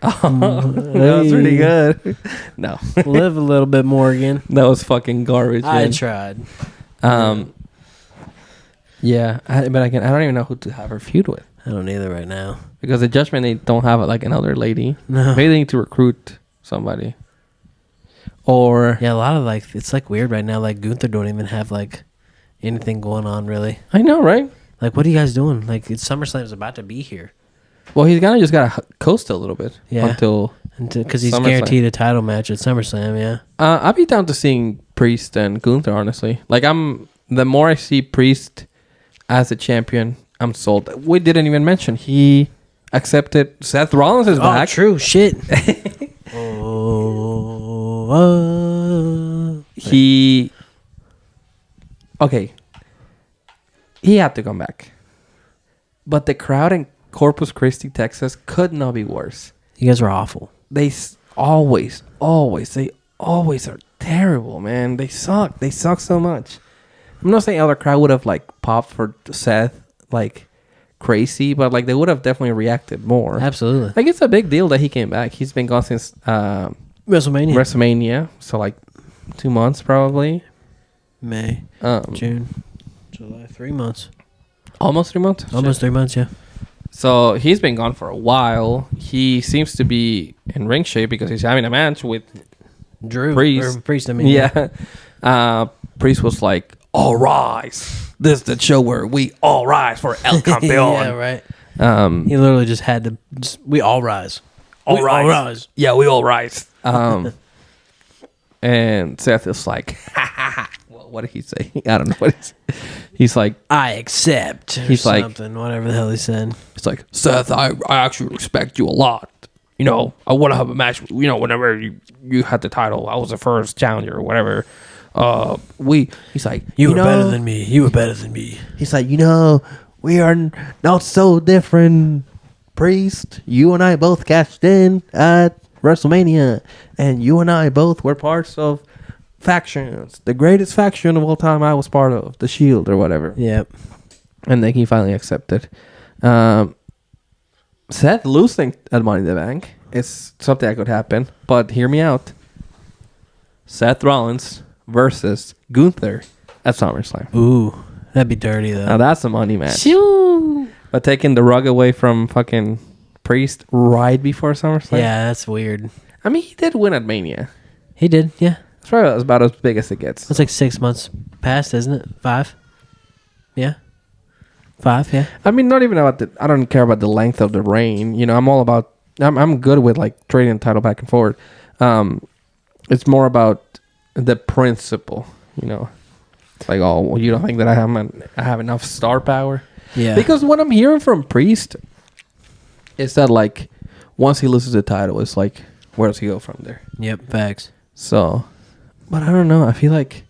that was pretty good. No, Live a little bit more again. that was fucking garbage. I man. tried. Yeah, but I don't even know who to have her feud with, I don't either right now. because the Judgment they don't have like another lady. No. Maybe they need to recruit somebody. Or Yeah, a lot of like it's like weird right now. Like Gunther don't even have like anything going on really. I know, right? Like, what are you guys doing? Like, it's SummerSlam's about to be here. Well, he's kind of just gotta coast a little bit until Because he's SummerSlam. guaranteed a title match at SummerSlam. Yeah. I'd be down to seeing Priest and Gunther. Honestly, like the more I see Priest as a champion, I'm sold. We didn't even mention he accepted Seth Rollins is back. True shit. Oh. He had to come back, but the crowd in Corpus Christi, Texas, could not be worse. You guys are awful. They always are terrible, man. They suck so much. I'm not saying other crowd would have like popped for Seth like crazy, but like they would have definitely reacted more. Absolutely. Like, it's a big deal that he came back. He's been gone since WrestleMania, so like 2 months probably. May, June, July, 3 months. Almost 3 months. Almost 3 months, yeah. So he's been gone for a while. He seems to be in ring shape because he's having a match with Priest. I mean. Yeah. Priest was like, all rise. This is the show where we all rise for El Campeon. Yeah, right. He literally just had to. We all rise. All rise. Yeah, we all rise. And And Seth is like, well, what did he say? I don't know what he's like. I accept. Or He's something, whatever the hell he said. It's like, Seth, I actually respect you a lot. You know, I want to have a match. You know, whenever you had the title, I was the first challenger or whatever. He's like, you were better than me. You were better than me. He's like, we are not so different, Priest. You and I both cashed in at WrestleMania, and you and I both were parts of factions. The greatest faction of all time I was part of, the Shield or whatever. Yep. And then he finally accepted. Seth losing at Money in the Bank is something that could happen, but hear me out. Seth Rollins versus Gunther at SummerSlam. Ooh, that'd be dirty though. Now that's a money match. Shoo. But taking the rug away from fucking Priest right before SummerSlam. Yeah, that's weird. I mean, he did win at Mania. He did, yeah. That's probably about as big as it gets. It's like 6 months past, isn't it? 5? Yeah. 5, yeah. I mean, not even about I don't care about the length of the reign. I'm all about. I'm good with like trading the title back and forward. It's more about the principle. It's like, oh, well, you don't think that I have enough star power? Yeah. Because what I'm hearing from Priest is that like once he loses the title, it's like where does he go from there? Yep, facts. So, but I don't know. I feel like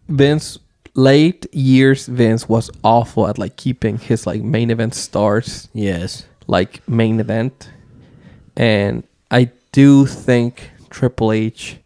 Vince. Late years, Vince was awful at like keeping his like main event stars. Yes. Like main event. And I do think Triple H,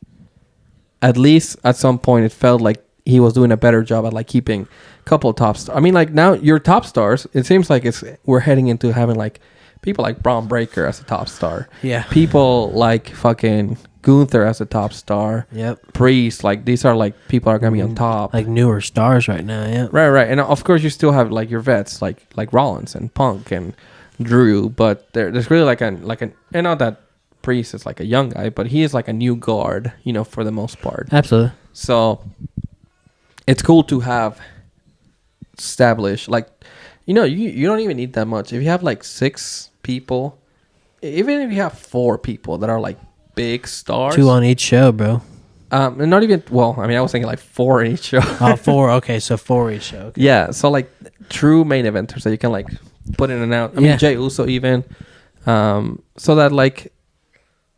at least at some point, it felt like he was doing a better job at like keeping a couple of top stars. I mean, like now your top stars, it seems like we're heading into having like people like Braun Breaker as a top star. Yeah. People like fucking Gunther as a top star. Yep. Priest, like these are like people are gonna be on top. Like newer stars right now, yeah. Right. And of course you still have like your vets like Rollins and Punk and Drew, but there's really like an and not that Priest is like a young guy, but he is like a new guard, for the most part. Absolutely. So it's cool to have established like you don't even need that much. If you have like 6 people, even if you have 4 people that are like big stars. 2 on each show, bro. And not even, well, I mean, I was thinking like 4 in each show. Oh, 4. Okay, so 4 each show. Okay. Yeah, so like true main eventers that you can like put in and out. I mean, Jey Uso even. So that like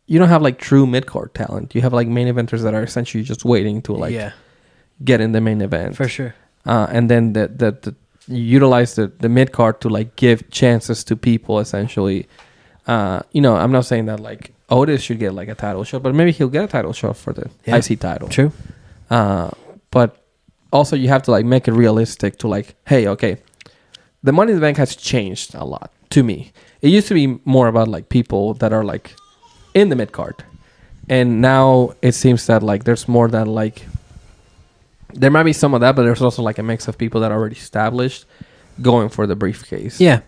you don't have like true mid-card talent. You have like main eventers that are essentially just waiting to like get in the main event. For sure. And then the you utilize the mid-card to like give chances to people essentially. I'm not saying that like Otis should get like a title shot, but maybe he'll get a title shot for the IC title. True. But also you have to like make it realistic to like, hey, okay, the Money in the Bank has changed a lot to me. It used to be more about like people that are like in the mid card, and now it seems that like there's more that like there might be some of that, but there's also like a mix of people that are already established going for the briefcase. Yeah.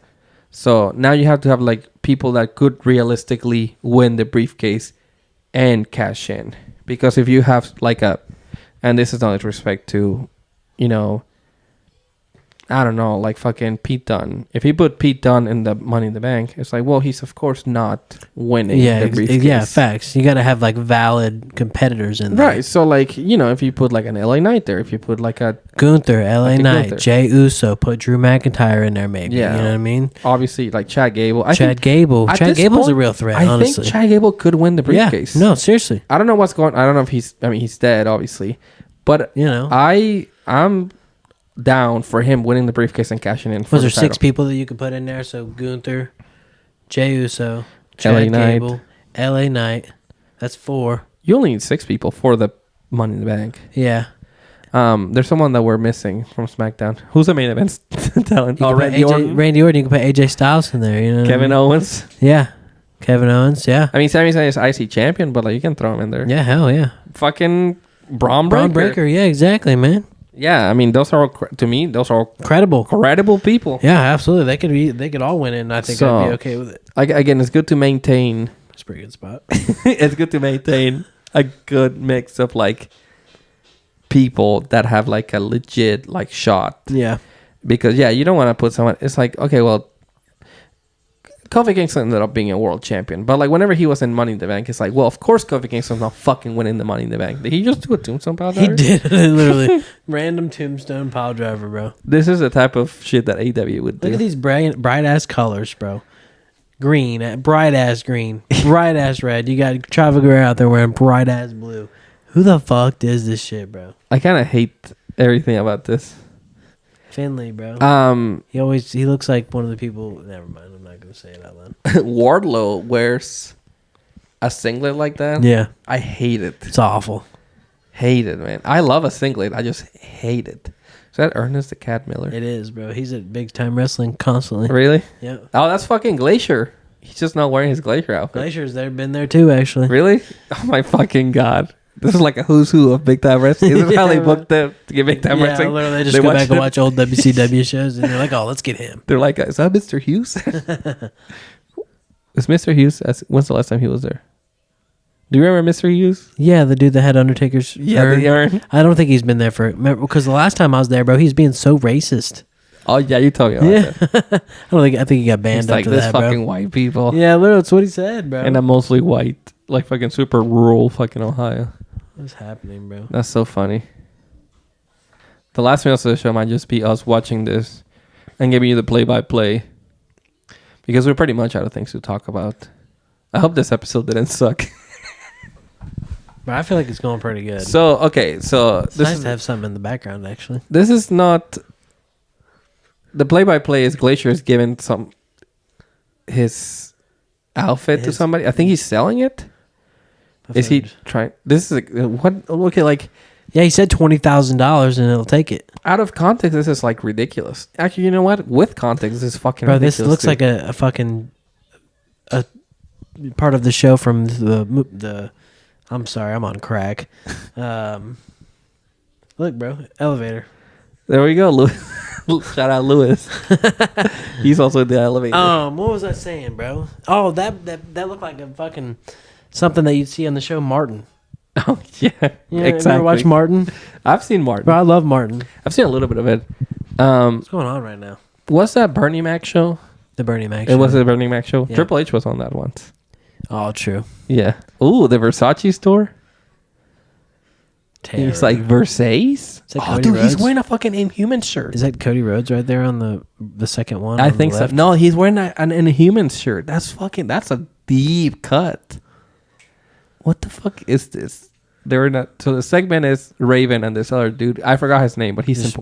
So now you have to have like people that could realistically win the briefcase and cash in. Because if you have like and this is not with respect to, I don't know, like fucking Pete Dunne. If you put Pete Dunne in the Money in the Bank, it's like, well, he's of course not winning the briefcase. Yeah, facts. You got to have like valid competitors in there. Right. So like, if you put like an LA Knight there, if you put like a Gunther, LA Knight, Jey Uso, put Drew McIntyre in there maybe. Yeah. You know what I mean? Obviously like Chad Gable. Chad Gable's a real threat, honestly. I think Chad Gable could win the briefcase. Yeah. No, seriously. I don't know what's going on. I don't know if he's dead, obviously. But I'm down for him winning the briefcase and cashing in for Was there the title. 6 people that you could put in there? So Gunther, Jey Uso, Chad Gable, LA Knight. That's 4. You only need 6 people for the Money in the Bank. Yeah. There's someone that we're missing from SmackDown. Who's the main event talent? Randy Orton. Randy Orton. You can put AJ Styles in there. Kevin Owens. Yeah. Kevin Owens. Yeah. I mean, Sami Zayn is IC champion, but like you can throw him in there. Yeah. Hell yeah. Fucking Braun Breaker. Yeah. Exactly, man. Yeah, I mean, those are all, to me, those are all credible people. Yeah, absolutely. They could all win it, and I think I'd be okay with it. Again, it's good to maintain. It's a pretty good spot. It's good to maintain a good mix of like people that have like a legit like shot. Yeah. Because you don't want to put someone. It's like, okay, well, Kofi Kingston ended up being a world champion. But like whenever he was in Money in the Bank, it's like, well, of course Kofi Kingston's not fucking winning the Money in the Bank. Did he just do a tombstone pile driver? He did. Literally. Random tombstone pile driver, bro. This is the type of shit that AW would do. Look at these bright ass colors, bro. Green, bright ass green, bright ass red. You got Chavo Guerrero out there wearing bright ass blue. Who the fuck does this shit, bro? I kind of hate everything about this. Finley, bro. He looks like one of the people. Never mind. I'm not gonna say it out loud. Wardlow wears a singlet like that. Yeah, I hate it. it's awful. Hate it, man. I love a singlet. I just hate it. Is that Ernest the Cat Miller? It is, bro. He's at big time wrestling constantly. Really? Yeah. Oh, that's fucking Glacier. He's just not wearing his Glacier outfit. Glacier's there, been there too, actually. Really? Oh my fucking god. This is like a who's who of big time wrestling. This is how they booked them to get big time wrestling. Literally, they just go back and watch old WCW shows, and they're like, "Oh, let's get him." They're like, "Is that Mr. Hughes?" Is Mr. Hughes? When's the last time he was there? Do you remember Mr. Hughes? Yeah, the dude that had Undertaker's urn. The urn. I don't think he's been there because the last time I was there, bro, he's being so racist. Oh yeah, you told me about that. I think he got banned He's like, after this that, fucking bro. white people. Yeah, literally, that's what he said, bro. And I'm mostly white, like fucking super rural fucking Ohio. What's happening, bro? That's so funny. The last minutes of the show might just be us watching this and giving you the play-by-play because we're pretty much out of things to talk about. I hope this episode didn't suck. But I feel like it's going pretty good. So, okay, so It's nice to have something in the background, actually. This is not... The play-by-play is Glacier is giving his outfit to somebody. I think he's selling it. Is he trying? This is what? Look at like. Yeah, he said $20,000 and it'll take it. Out of context, this is like ridiculous. Actually, you know what? With context, this is fucking bro, ridiculous. This looks like a fucking a part of the show from the. I'm sorry, I'm on crack. Look, bro, elevator. There we go, Louis. Shout out Lewis. He's also in the elevator. What was I saying, bro? Oh, that looked like a fucking something that you'd see on the show Martin. Oh yeah, exactly. Ever watch Martin? I've seen Martin. Bro, I love Martin. I've seen a little bit of it. What's going on right now? What's that Bernie Mac show? The Bernie Mac show. It was the Bernie Mac show. Yeah. Triple H was on that once. Oh, true. Yeah. Ooh, the Versace store. Terror. He's like Versace. Oh, dude, Rhodes? he's wearing a fucking Inhuman shirt. Is that Cody Rhodes right there on the second one? I think so. No, he's wearing an Inhuman shirt. That's a deep cut. What the fuck is this? They're not. So the segment is Raven and this other dude. I forgot his name, but he's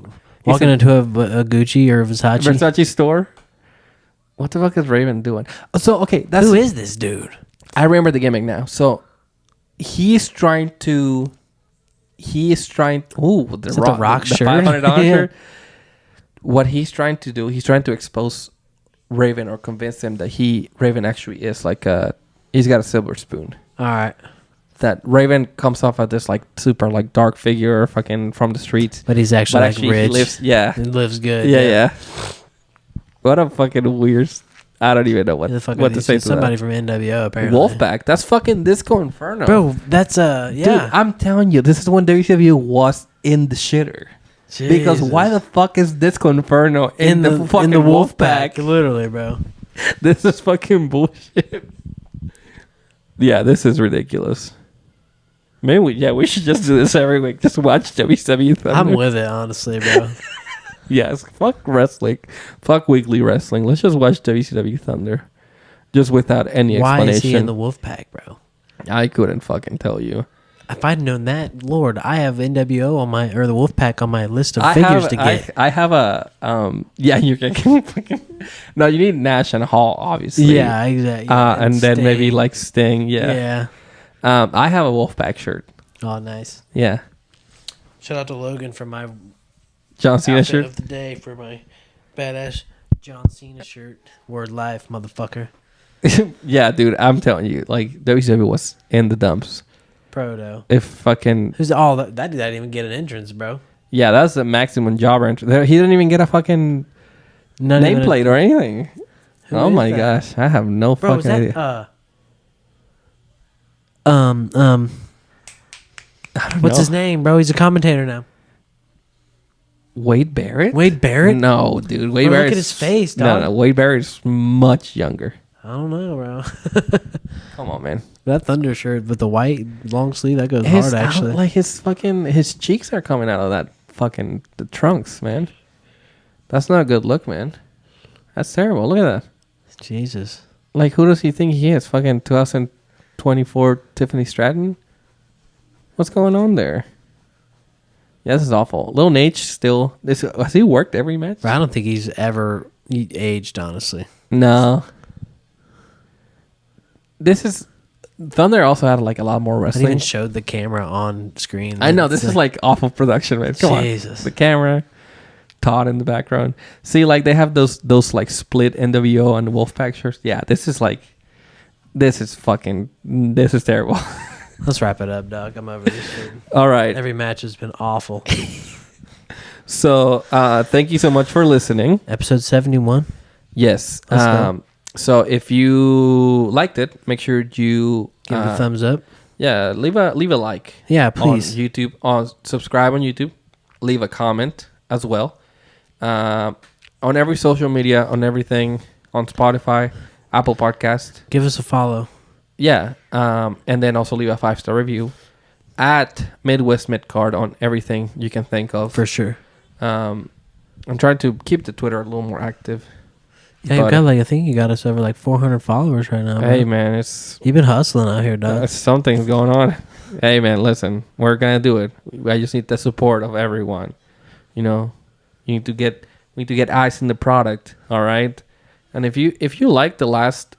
walking into a Gucci or a Versace store. What the fuck is Raven doing? So okay, who is this dude? I remember the gimmick now. So he's trying to. Ooh, the Rock shirt. $500 shirt. What he's trying to do, he's trying to expose Raven or convince him that Raven actually is like he's got a silver spoon. All right. That Raven comes off as this like super like dark figure fucking from the streets. But he's actually like rich. He lives good. Yeah. What a fucking weird... I don't even know what to say to somebody that. from NWO, apparently. Wolfpack. That's fucking Disco Inferno. Bro, that's yeah. Dude, I'm telling you, this is when WCW was in the shitter. Jesus. Because why the fuck is Disco Inferno in the fucking Wolfpack? Literally, bro. This is fucking bullshit. Yeah, this is ridiculous. Maybe we should just do this every week. Just watch WCW Thunder. I'm with it, honestly, bro. Yes, fuck wrestling. Fuck weekly wrestling. Let's just watch WCW Thunder. Just without any explanation. Why is he in the Wolfpack, bro? I couldn't fucking tell you. If I'd known that, Lord, I have NWO or the Wolfpack on my list of figures to get. I have a, you can fucking... No, you need Nash and Hall, obviously. Yeah, exactly. And then Sting. Maybe like Sting, Yeah. I have a Wolfpack shirt. Oh, nice. Yeah. Shout out to Logan for my... John Cena shirt of the day for my badass John Cena shirt. Word life, motherfucker. Yeah, dude, I'm telling you, like WCW was in the dumps. Proto. If fucking that dude didn't even get an entrance, bro. Yeah, that's the maximum jobber entrance. He didn't even get a fucking nameplate or anything. Oh my gosh, I have no fucking idea. What's his name, bro? He's a commentator now. Wade Barrett? Wade Barrett? No, dude. Wade Barrett. Look at his face, dog. No. Wade Barrett's much younger. I don't know, bro. Come on, man. That Thunder shirt with the white long sleeve, that goes hard, actually. Like his cheeks are coming out of that fucking the trunks, man. That's not a good look, man. That's terrible. Look at that. Jesus. Like, who does he think he is? Fucking 2024 Tiffany Stratton? What's going on there? Yeah, this is awful. Lil Nate still... Has he worked every match? I don't think he's ever aged, honestly. No. This is... Thunder also had like a lot more I wrestling. even showed the camera on screen. I know, this is like awful production, man. Come Jesus. on. The camera... Todd in the background. See, like they have those like split NWO and Wolfpack shirts. Yeah, this is terrible. Let's wrap it up, dog. I'm over this shit. All right. Every match has been awful. So, thank you so much for listening. Episode 71. Yes. So if you liked it, make sure you Give it a thumbs up. Yeah, leave a like. Yeah, please. On YouTube, subscribe on YouTube. Leave a comment as well. On every social media, on everything, on Spotify, Apple Podcast. Give us a follow. Yeah. And then also leave a 5-star review at Midwest Midcard on everything you can think of. For sure. I'm trying to keep the Twitter a little more active. Yeah, you got I think you got us over like 400 followers right now. Hey, man, it's... You've been hustling out here, dog. Something's going on. Hey, man, listen. We're going to do it. I just need the support of everyone. You know? We need to get eyes in the product, all right? And if you like the last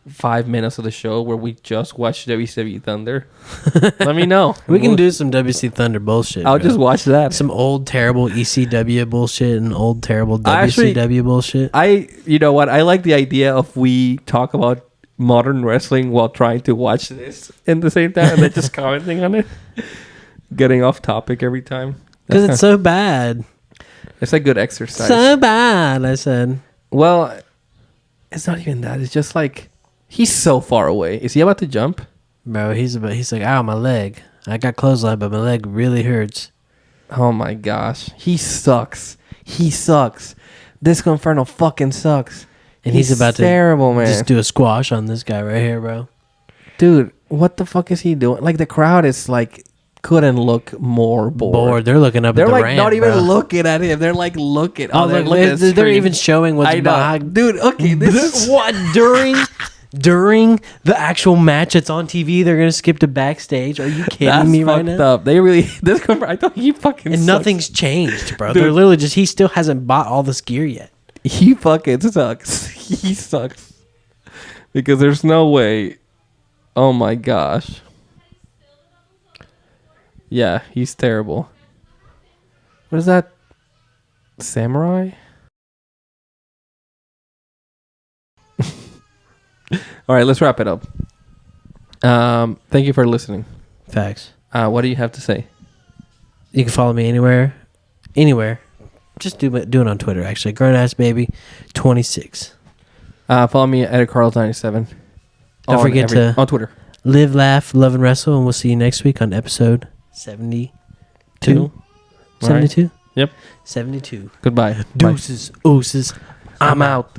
5 minutes of the show where we just watched WCW Thunder, let me know. We can do some WC Thunder bullshit. I'll just watch that. Some old terrible ECW bullshit and old terrible WCW bullshit. You know what? I like the idea of we talk about modern wrestling while trying to watch this in the same time and then just commenting on it, getting off topic every time. Because it's so bad. It's a good exercise. So bad, I said. Well, it's not even that. It's just like he's so far away. Is he about to jump? Bro, he's like, ow, my leg. I got clothesline, but my leg really hurts. Oh my gosh. He sucks. Disco Inferno fucking sucks. And he's about terrible, to man. Just do a squash on this guy right here, bro. Dude, what the fuck is he doing? Like the crowd is like couldn't look more bored. They're looking up at the ramp. They're like not even looking at him. They're like looking. Oh, they're even showing what's behind. Dude, okay. This is what during the actual match that's on TV, they're gonna skip to backstage. Are you kidding me right now? Up. They really I thought he fucking and sucks. Nothing's changed, bro. Dude. They're literally just he still hasn't bought all this gear yet. He fucking sucks. He sucks. Because there's no way. Oh my gosh. Yeah, he's terrible. What is that? Samurai? All right, let's wrap it up. Thank you for listening. Facts. What do you have to say? You can follow me anywhere. Just do it on Twitter, actually. GrownAssBaby26. Follow me at EddieCarlos97. Don't forget to... On Twitter. Live, laugh, love, and wrestle, and we'll see you next week on episode 72. 72? Yep. 72. Goodbye. Deuces, ooses. I'm out.